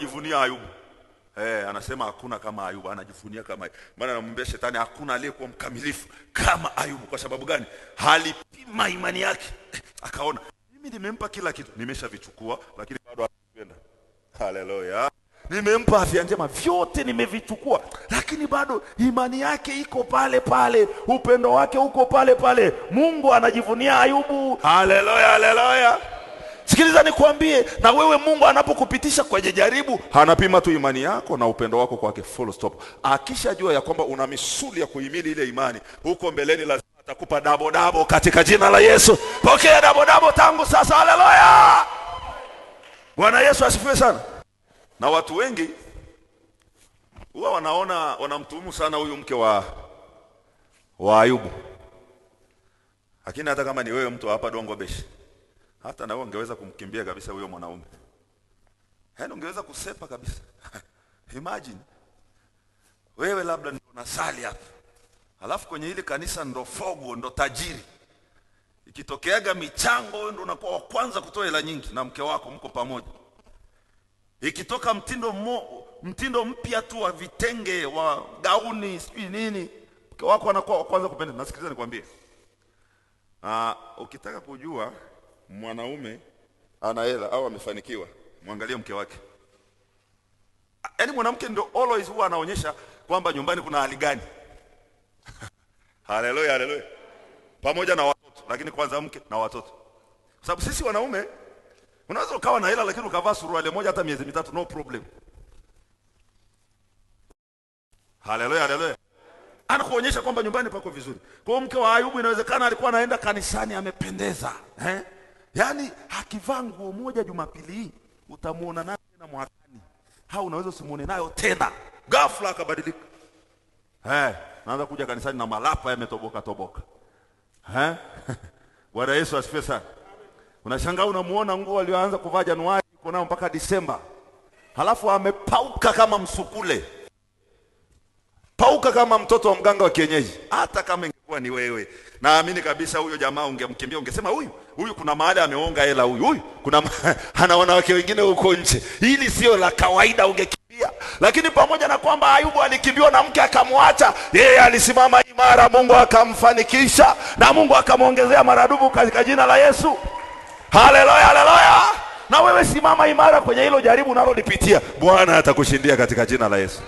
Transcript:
anajivunia Ayubu. Anasema hakuna kama Ayubu, anajivunia kama Ayubu. Maana anamwambia shetani hakuna aliyekuwa mkamilifu kama Ayubu. Kwa sababu gani? Halipima imani yake. Akaona mimi nimempa kila kitu, nimeshavichukua lakini bado anapenda. Haleluya. Nimempa afya njema, vyote nimevichukua, lakini bado imani yake iko pale pale, upendo wake uko pale pale. Mungu anajivunia Ayubu. Haleluya, haleluya. Sikiliza nikwambie, na wewe Mungu anapokupitisha kwenye jaribu, anapima tu imani yako na upendo wako kwake, full stop. Akishajua ya kwamba una misuli ya kuhimili ile imani, huko mbeleni lazima atakupa double katika jina la Yesu. Pokea double tangu sasa. Haleluya. Bwana Yesu asifiwe sana. Na watu wengi huwa wanamtuhumu sana huyu mke wa Ayubu. Lakini hata kama ni wewe mtu hapa Dongo Beshi, hata na wewe ungeweza kumkimbia kabisa huyo mwanaume. Yaani ungeweza kusepa kabisa. Imagine wewe labda ndo unasali hapa, halafu kwenye ile kanisa ndo fogo, ndo tajiri. Ikitokeaga michango wewe ndo unakuwa wa kwanza kutoa hela nyingi, na mke wako mko pamoja. Ikitoka mtindo mpya tu wa vitenge, wa gauni, sijui nini, mke wako anakuwa wa kwanza kupenda. Nasikiliza nikwambie, ukitaka kujua mwanaume ana hela au amefanikiwa, muangalie mke wake. Yaani mwanamke ndo always huwa anaonyesha kwamba nyumbani kuna hali gani. Haleluya, haleluya. Pamoja na watoto, lakini kwanza mke na watoto. Kwa sababu sisi wanaume unaweza ukawa na hela lakini ukavaa suruali moja hata miezi mitatu, no problem. Haleluya, haleluya. Anakuonyesha kwamba nyumbani pako vizuri. Kwa mke wa Ayubu inawezekana alikuwa anaenda kanisani amependeza, Yaani akivaa nguo moja Jumapili hii utamuona naye tena mwakani. Au unaweza usimuone nayo tena. Ghafla akabadilika. Naanza kuja kanisani na malapa yametoboka. Bwana Yesu asifiwe sana. Unashangaa unamuona nguo aliyoanza kuvaa Januari uko nao mpaka Disemba. Halafu amepauka kama msukule. Pauka kama mtoto wa mganga wa kienyeji. Hata kama ingekuwa ni wewe, naamini kabisa huyo jamaa ungemkimbia, ungesema huyu kuna mahali ameonga hela, huyu kuna ana wanawake wengine huko nje. Hili sio la kawaida, ungekimbia. Lakini pamoja na kwamba Ayubu alikimbiwa na mke akamwacha, yeye alisimama imara, Mungu akamfanikisha na Mungu akamwongezea maradufu katika jina la Yesu. Haleluya, haleluya. Na wewe simama imara kwenye hilo jaribu unalolipitia. Bwana atakushindia katika jina la Yesu.